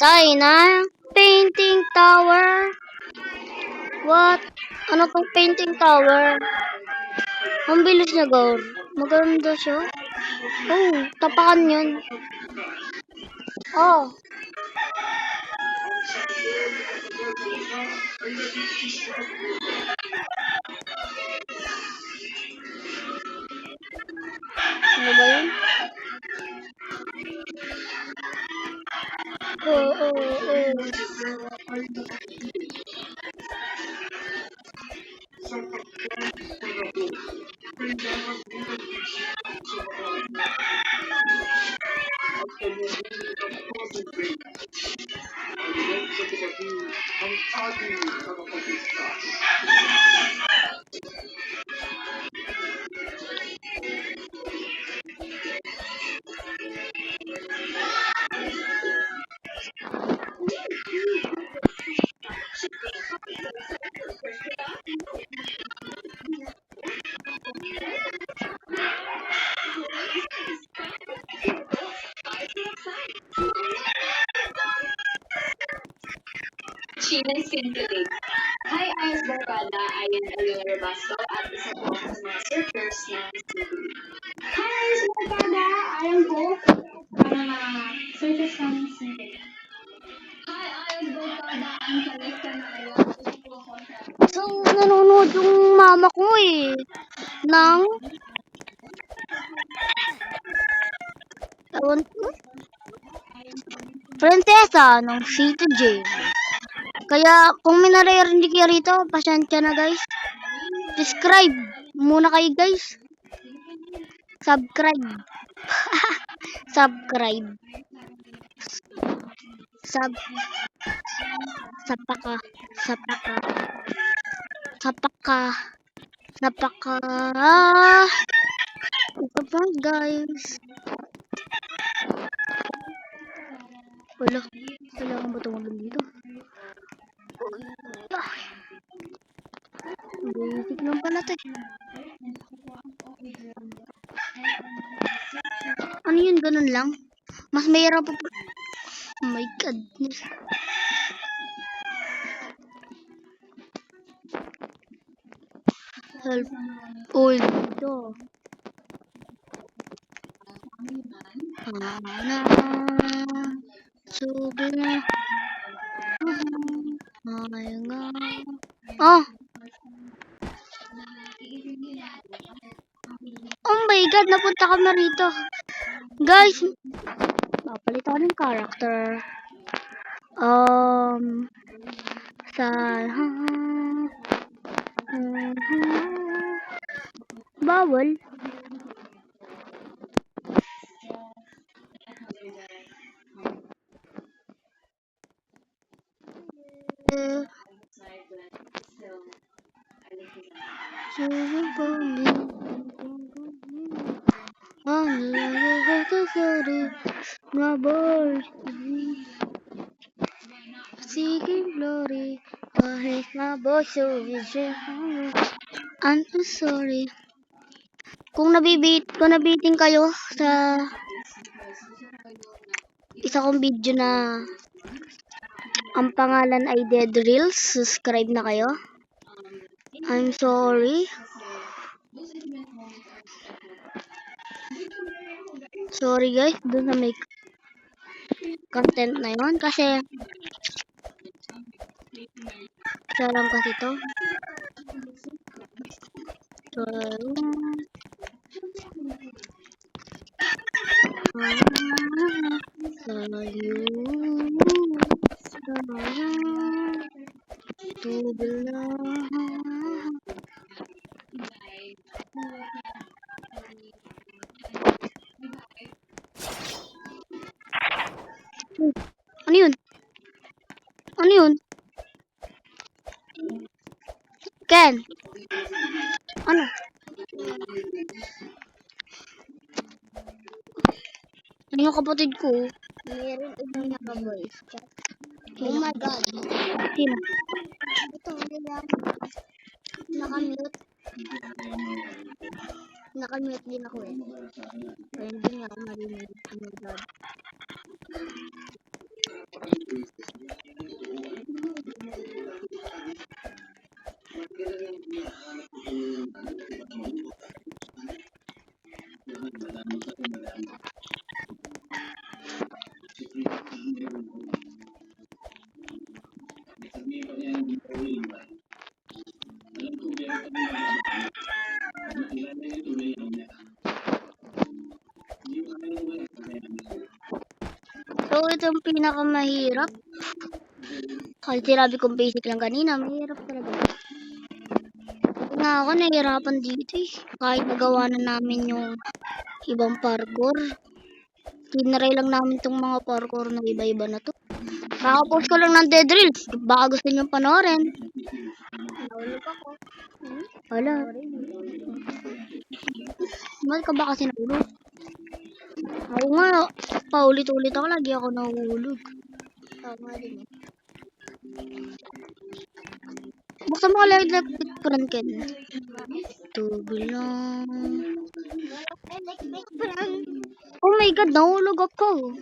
Tayo na painting tower. What? Ano tong painting tower? Ang bilis niya, Gaur. Maganda siya. Oh, tapakan yun. Oh. Ano ba yun? Oh. Chile Synthetic. Hi, Ice Barkada. Ayan Eleanor Rabasco at isa po sa mga searchers ng Synthetic. Hi, Ice Barkada. Ayan po ang mga searchers ng Synthetic. Hi, Ice Barkada. Ang kalista na kayo. Isa po ako sa... So, nanonood yung mama ko eh. Nang... Ewan ko. Prinsesa ng City Jail. Kaya, kung may naririnig kayo rito, pasensya na guys. Subscribe muna kayo guys. Subscribe. Subscribe. Sapaka. Ito pa guys. Wala akong batong dito. Basic lang pala to eh. Ano yun? Ganun lang? Mas mayroon pa. Oh my goodness. Help. Oy, ito. Subi na. Ay nga. Oh. Oh my god, napunta kami rito. Guys, papalit ako ng character. Sa bawal. My boy, seeking glory, kahit my boy so I'm so sorry. Kung nabiting kayo sa isa kong video na ang pangalan ay Dead Reels, subscribe na kayo. I'm sorry. Sorry guys, dun sa may content na yun kasi isa lang kasi to. So, ano yun? Ano yun? Ken? Ano? Ano yung kapatid ko? Meron ibang naka-voice chat. Oh my god. Sino? Ito, nila. Nakamute. Nakamute din ako eh. Kaya hindi nga ako marinig. Oh my god. So, ito yung pinakamahirap. Kahit sinabi kong basic lang kanina, mahirap talaga. Nga ako, nahihirapan dito eh. Kahit nagawa na namin yung ibang parkour. Tinry lang namin tong mga parkour na iba-iba na to. Kakapost ko lang ng Dead Reels. Baka gusto nyo panoorin. Nahulog ako. Wala. Mahal ka ba kasi nahulog? Ako nga, paulit-ulit ako. Lagi ako nahulog. Tama din eh. Buksan mo ka lang electric fan, Ken. Tubil lang. Electric fan. Oh my God, nahulog ako.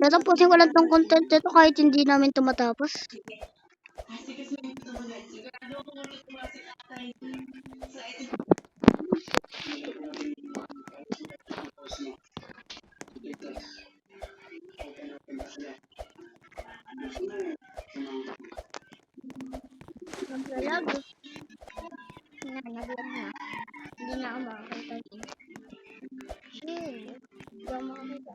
Tatapusin ko lang tong content nito kahit hindi namin ito matapos. Naglalag. Naglag na. Hindi na ako makakita din. Chill. Hindi ako makakita.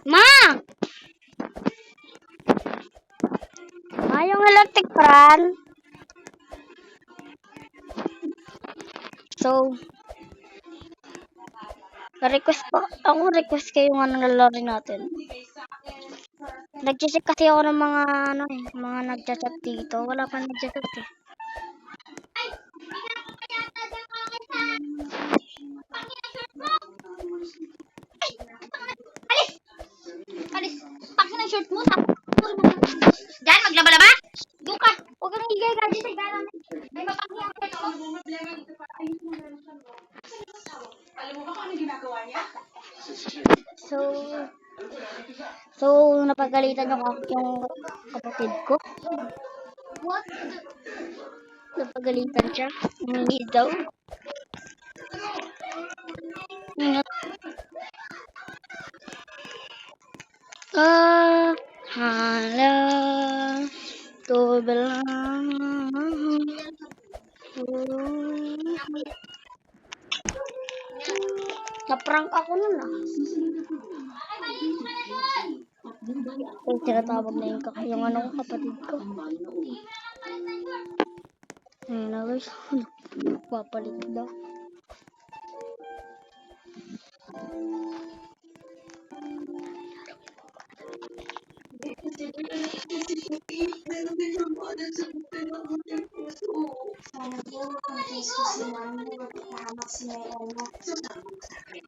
Ma! Yung electric fan. So, request kayo nga ng lalaro natin. Nag-check kasi ako ng mga mga nagchat-chat dito. Wala pa nagchat-chat eh. Alis! Pakin ang shirt mo. Diyan, maglaba-laba? Doon ka. Huwag kang higay-gaji sa igaran. May mapakya ka ito. Alam mo ba kung ano ginagawa niya? So, napagalitan yung kapatid ko. What? Napagalitan siya. Humingi daw. Hala. Tubil lang. Na-prank ako nun ah. Ay, tinatawag na yung kapatid ko. Ayun na guys. Papalit daw.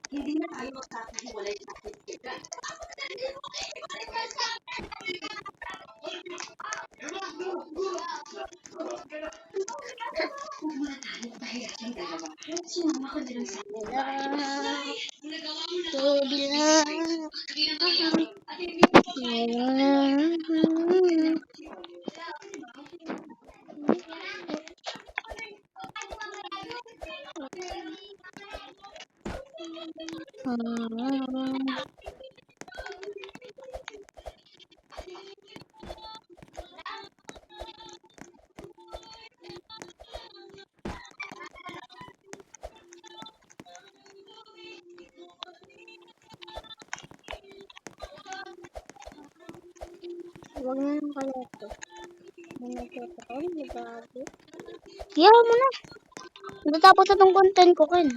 Hindi na tayo magkakahiwalay sa akin. Sumama ko din sa Tubil lang. Huwag na lang kaya ito. Nanakita ko. Nagbago. Kaya mo na. Natapos na tong content ko, Ken.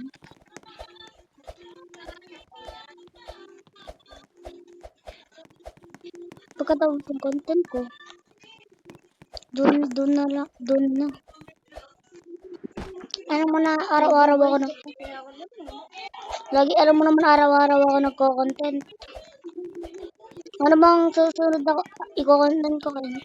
pagkatapos ng content ko. Doon na lang, doon na. Alam mo na, araw-araw ako na. Lagi, alam mo naman, araw-araw ako nagko-content. Ano bang susunod na i-content ko kayo?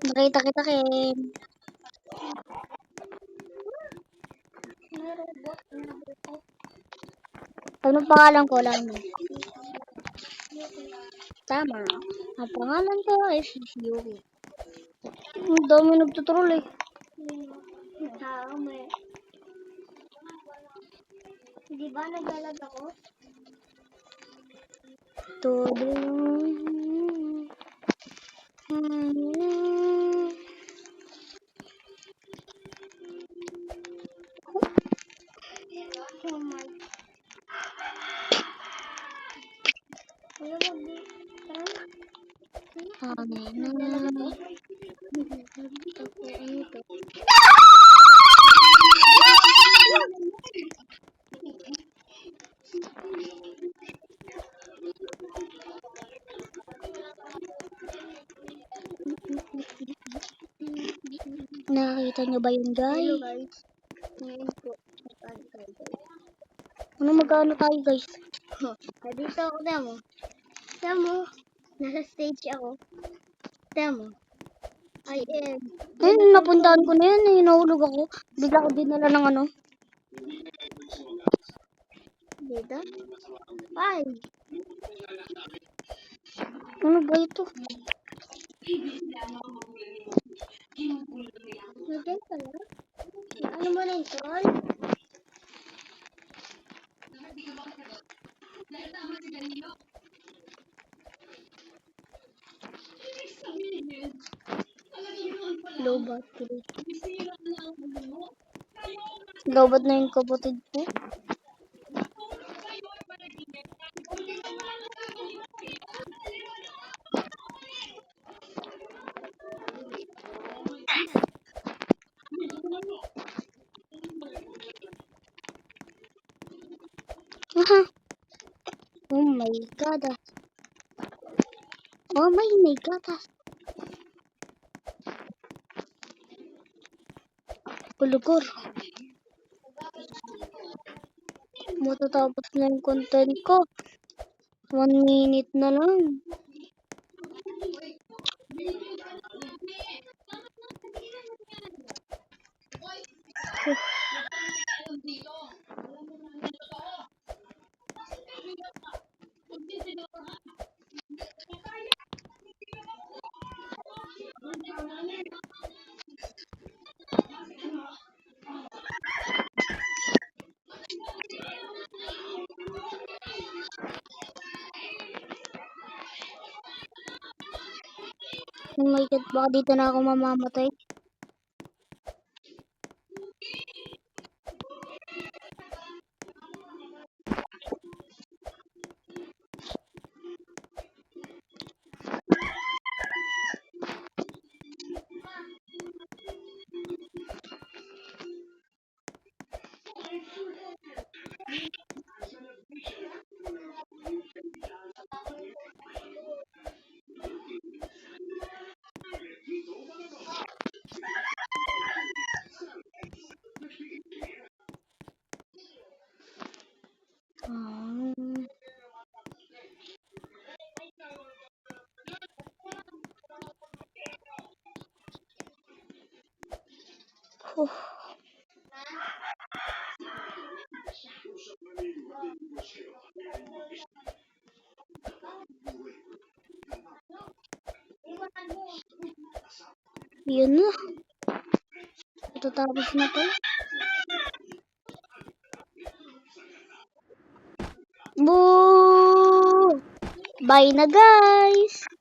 Nakita kita, Ken. Ano pangalan ko lang? Tama. Ang pangalan ko is Yuri. Ang dami nagtutrol eh. Di ba naglalag ako? Todo. Oh my. Wala Amin na. Nakita niyo ba yun, guys? guys. Ngayon po. Ano magkano tayo, guys? Dito ako, demo. Demo. Nasa stage ako. Demo. I am. Ayun, napuntahan ko na yan. Eh. Nahulog ako. Bigla ko dinala ng ano. Dito. Ay. Ano ba ito? Nandiyan pala. Ano mo na yung troll? Low battery. Lobat na yung kapatid ko. Aha. Oh my god. Oh my god. Kulugor. Matatapos na yung content ko. 1 minute na lang. Oh my god, baka dito na ako mamamatay. Oh. Yun na. Tatapos na pala. Boo! Bye na, guys!